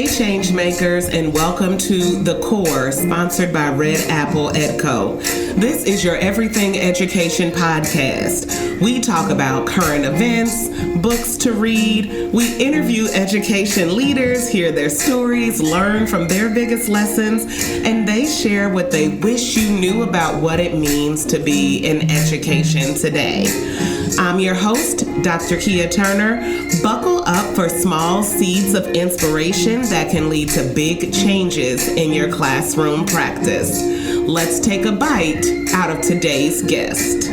Changemakers, and welcome to The Core, sponsored by Red Apple Edco. This is your Everything Education podcast. We talk about current events, books to read. We interview education leaders, hear their stories, learn from their biggest lessons, and they share what they wish you knew about what it means to be in education today. I'm your host, Dr. Kia Turner. Buckle up for small seeds of inspiration that can lead to big changes in your classroom practice. Let's take a bite out of today's guest.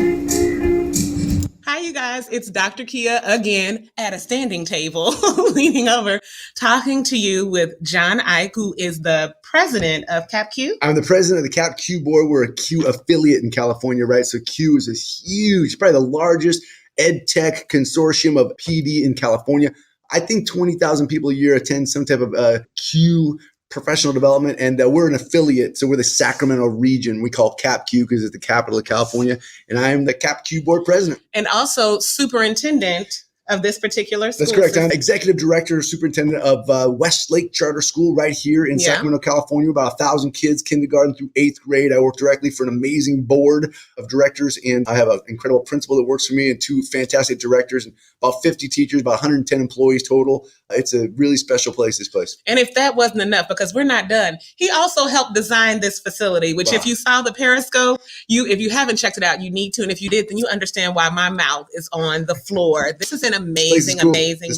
Hi, you guys. It's Dr. Kia again at a standing table, leaning over, talking to you with John Eick, who is the president of CapCUE. I'm the president of the CapCUE board. We're a CUE affiliate in California, right? So CUE is this huge, probably the largest ed tech consortium of PD in California. I think 20,000 people a year attend some type of CUE professional development, and we're an affiliate. So we're the Sacramento region. We call CapCUE because it's the capital of California, and I am the CapCUE board president. And also superintendent of this particular school. That's correct. I'm executive director, superintendent of Westlake Charter School right here in Sacramento, California. About 1,000 kids, kindergarten through 8th grade. I work directly for an amazing board of directors, and I have an incredible principal that works for me and 2 fantastic directors, and about 50 teachers, about 110 employees total. It's a really special place, this place. And if that wasn't enough, because we're not done, he also helped design this facility, which if you saw the Periscope, if you haven't checked it out, you need to. And if you did, then you understand why my mouth is on the floor. This is an amazing building,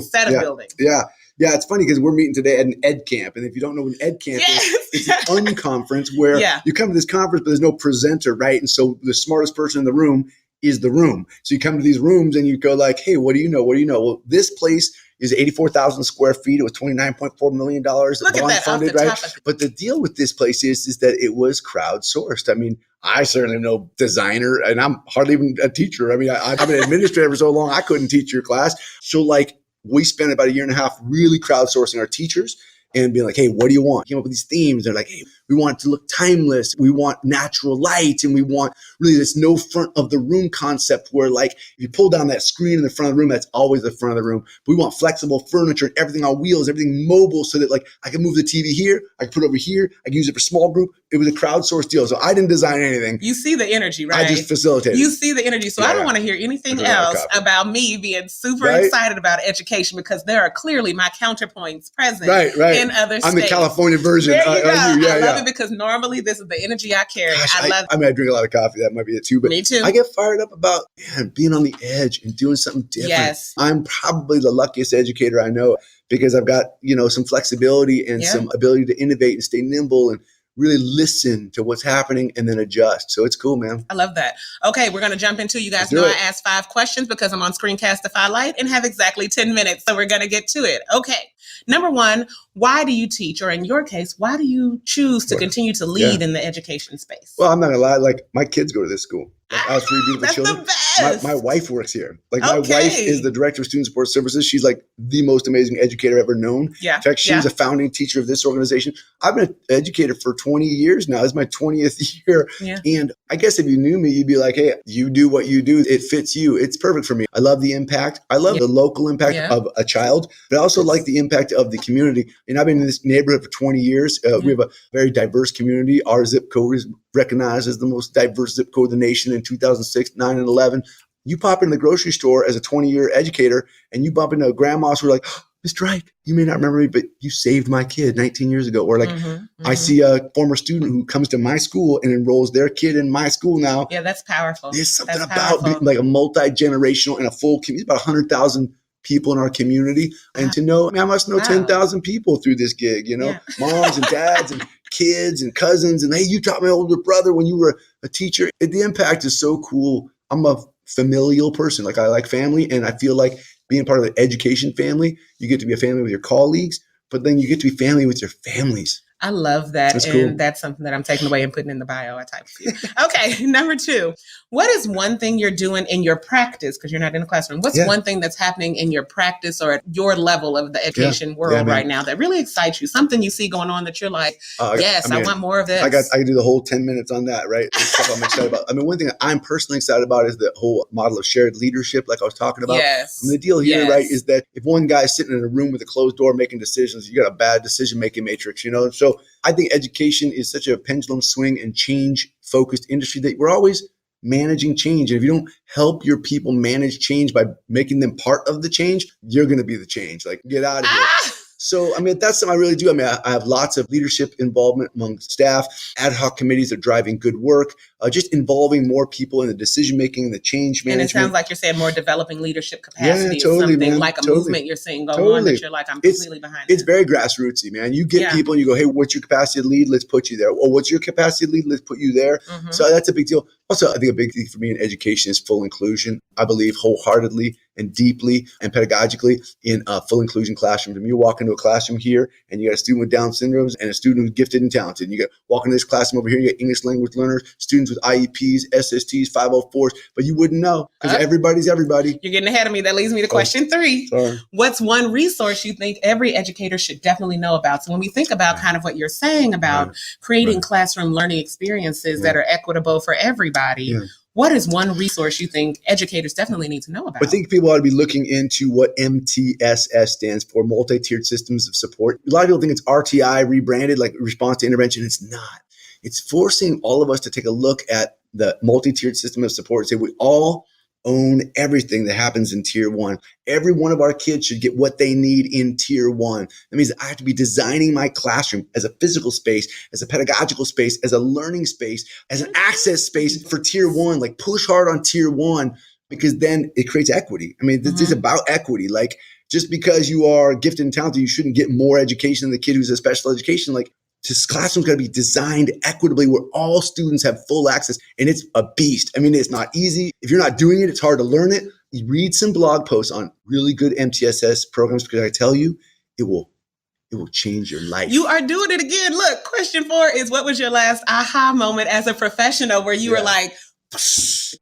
set of buildings. Yeah. It's funny because we're meeting today at an Edcamp. And if you don't know what an Edcamp is, it's an unconference where you come to this conference, but there's no presenter, right? And so the smartest person in the room is the room. So you come to these rooms and you go like, hey, what do you know? Well, this place is 84,000 square feet. It was $29.4 million bond funded, right? But the deal with this place is that it was crowdsourced. I mean, I certainly know designer, and I'm hardly even a teacher. I mean, I've been an administrator for so long, I couldn't teach your class. So like we spent about 1.5 years really crowdsourcing our teachers and being like, hey, what do you want? Came up with these themes. They're like, hey, we want it to look timeless. We want natural light. And we want really this no front of the room concept where like, if you pull down that screen in the front of the room, that's always the front of the room. But we want flexible furniture and everything on wheels, everything mobile so that like I can move the TV here, I can put it over here, I can use it for small group. It was a crowdsourced deal. So I didn't design anything. You see the energy, right? I just facilitated. You see the energy. So I don't want to hear anything else about me being super excited about education because there are clearly my counterpoints present in other states. I'm the California version. There you go. I love it because normally this is the energy I carry. I love it. I mean, I drink a lot of coffee. That might be it too. But me too. I get fired up about being on the edge and doing something different. Yes. I'm probably the luckiest educator I know because I've got, some flexibility and some ability to innovate and stay nimble and really listen to what's happening and then adjust. So it's cool, man. I love that. Okay, we're going to jump into, you guys know I asked 5 questions because I'm on Screencastify Lite and have exactly 10 minutes. So we're going to get to it. Okay. Number 1, why do you teach? Or in your case, why do you choose to continue to lead in the education space? Well, I'm not going to lie. Like my kids go to this school. Like, I was 3 beautiful children. The best. My wife works here. Like my wife is the director of student support services. She's like the most amazing educator I've ever known. Yeah. In fact, she's a founding teacher of this organization. I've been an educator for 20 years now. This is my 20th year. Yeah. And I guess if you knew me, you'd be like, hey, you do what you do. It fits you. It's perfect for me. I love the impact. I love the local impact of a child, but I also like the impact of the community. And I've been in this neighborhood for 20 years. We have a very diverse community. Our zip code is recognized as the most diverse zip code in the nation in 2006, 9 and 11. You pop into the grocery store as a 20-year educator and you bump into grandmas who are like, Mr. Eick, you may not remember me, but you saved my kid 19 years ago. Or like, I see a former student who comes to my school and enrolls their kid in my school now. Yeah, that's powerful. There's something about being like a multi-generational and a full community, about 100,000 people in our community. And to know, I must know 10,000 people through this gig, moms and dads and kids and cousins. And hey, you taught my older brother when you were a teacher. The impact is so cool. I'm a familial person. Like I like family, and I feel like being part of the education family, you get to be a family with your colleagues, but then you get to be family with your families. I love that. That's and cool. That's something that I'm taking away and putting in the bio. I type for you. Okay. Number 2, what is one thing you're doing in your practice? Because you're not in a classroom. What's one thing that's happening in your practice or at your level of the education world right now that really excites you? Something you see going on that you're like, yes, I want more of this. I can do the whole 10 minutes on that, right? Stuff I'm excited about. I mean, one thing that I'm personally excited about is the whole model of shared leadership, like I was talking about. Yes. I mean, the deal here, right, is that if one guy's sitting in a room with a closed door making decisions, you got a bad decision-making matrix, So I think education is such a pendulum swing and change-focused industry that we're always managing change. And if you don't help your people manage change by making them part of the change, you're going to be the change. Like, get out of here. So, I mean, that's something I really do. I mean, I have lots of leadership involvement among staff, ad hoc committees that are driving good work, just involving more people in the decision-making and the change management. And it sounds like you're saying more developing leadership capacity. Yeah, totally, something like a movement you're seeing go on that you're like, I'm completely behind it. It's very grassrootsy, man. You get people and you go, hey, what's your capacity to lead? Let's put you there. Or what's your capacity to lead? Let's put you there. Mm-hmm. So that's a big deal. Also, I think a big thing for me in education is full inclusion. I believe wholeheartedly and deeply and pedagogically in full inclusion classrooms. When you walk into a classroom here and you got a student with Down syndromes and a student who's gifted and talented, and you got walk into this classroom over here, you got English language learners, students with IEPs, SSTs, 504s, but you wouldn't know because everybody's everybody. You're getting ahead of me. That leads me to question 3. Sorry. What's one resource you think every educator should definitely know about? So when we think about kind of what you're saying about creating classroom learning experiences that are equitable for everybody, what is one resource you think educators definitely need to know about? I think people ought to be looking into what MTSS stands for, multi-tiered systems of support. A lot of people think it's RTI rebranded, like response to intervention. It's not. It's forcing all of us to take a look at the multi-tiered system of support and say we all own everything that happens in tier 1. Every one of our kids should get what they need in tier 1. That means I have to be designing my classroom as a physical space, as a pedagogical space, as a learning space, as an access space for tier 1. Like push hard on tier 1 because then it creates equity. I mean, this is about equity. Like just because you are gifted and talented, you shouldn't get more education than the kid who's a special education. Like this classroom's got to be designed equitably where all students have full access. And it's a beast. I mean, it's not easy. If you're not doing it, it's hard to learn it. You read some blog posts on really good MTSS programs because I tell you, it will change your life. You are doing it again. Look, question 4 is what was your last aha moment as a professional where you were like,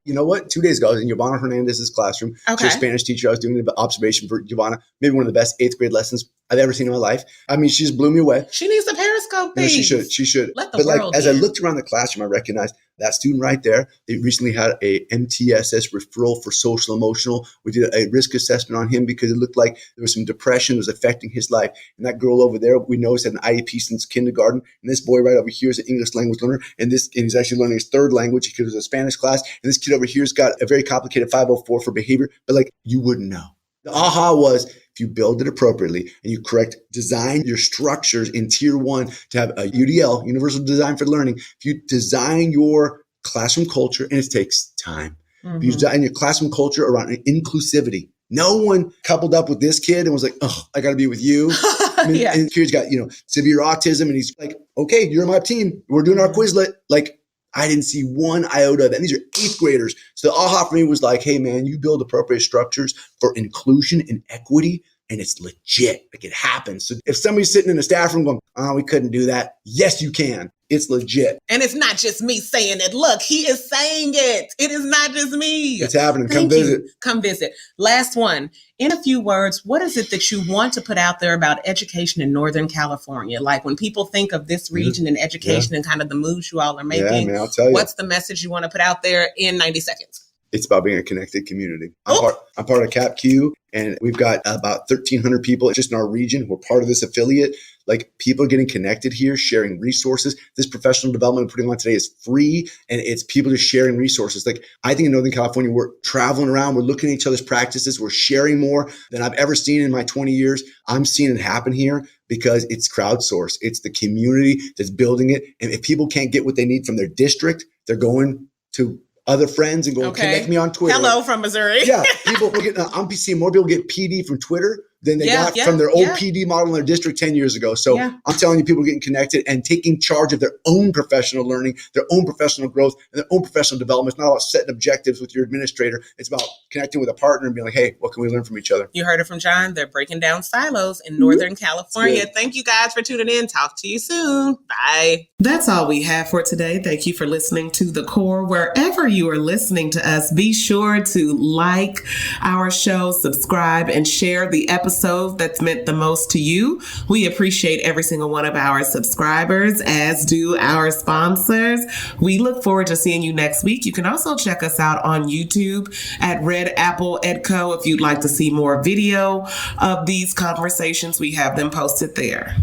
you know what? 2 days ago, I was in Giovanna Hernandez's classroom. She's a Spanish teacher. I was doing an observation for Giovanna, maybe one of the best 8th grade lessons I've ever seen in my life. I mean, she just blew me away. She needs a Periscope thing. No, she should. Let the world as I looked around the classroom, I recognized that student right there. They recently had a MTSS referral for social emotional. We did a risk assessment on him because it looked like there was some depression that was affecting his life. And that girl over there, we know, has had an IEP since kindergarten. And this boy right over here is an English language learner. And he's actually learning his 3rd language because it was a Spanish class. And this kid over here's got a very complicated 504 for behavior. But like, you wouldn't know. The aha was if you build it appropriately and you design your structures in tier 1 to have a UDL, Universal Design for Learning. If you design your classroom culture, and it takes time, if you design your classroom culture around inclusivity, no one coupled up with this kid and was like, oh, I got to be with you. I mean, and the kid's got, severe autism and he's like, okay, you're on my team. We're doing our Quizlet. Like, I didn't see one iota of that. And these are 8th graders. So the aha for me was like, hey, man, you build appropriate structures for inclusion and equity, and it's legit. Like it happens. So if somebody's sitting in a staff room going, oh, we couldn't do that. Yes, you can. It's legit. And it's not just me saying it. Look, he is saying it. It is not just me. It's happening. Come visit. Come visit. Last one. In a few words, what is it that you want to put out there about education in Northern California? Like when people think of this region and education and kind of the moves you all are making, man, I'll tell you. What's the message you want to put out there in 90 seconds? It's about being a connected community. I'm part of CapCUE, and we've got about 1,300 people just in our region who are part of this affiliate. Like people are getting connected here, sharing resources. This professional development I'm putting on today is free, and it's people just sharing resources. Like I think in Northern California, we're traveling around, we're looking at each other's practices, we're sharing more than I've ever seen in my 20 years. I'm seeing it happen here because it's crowdsourced. It's the community that's building it. And if people can't get what they need from their district, they're going to other friends and go connect me on Twitter. Hello from Missouri. Yeah, I'm seeing more people get PD from Twitter than they got from their old PD model in their district 10 years ago. So I'm telling you, people are getting connected and taking charge of their own professional learning, their own professional growth, and their own professional development. It's not about setting objectives with your administrator. It's about connecting with a partner and being like, hey, what can we learn from each other? You heard it from John. They're breaking down silos in Northern California. Thank you guys for tuning in. Talk to you soon. Bye. That's all we have for today. Thank you for listening to The Core. Wherever you are listening to us, be sure to like our show, subscribe, and share the episode that's meant the most to you. We appreciate every single one of our subscribers, as do our sponsors. We look forward to seeing you next week. You can also check us out on YouTube at Red Apple Edco if you'd like to see more video of these conversations. We have them posted there.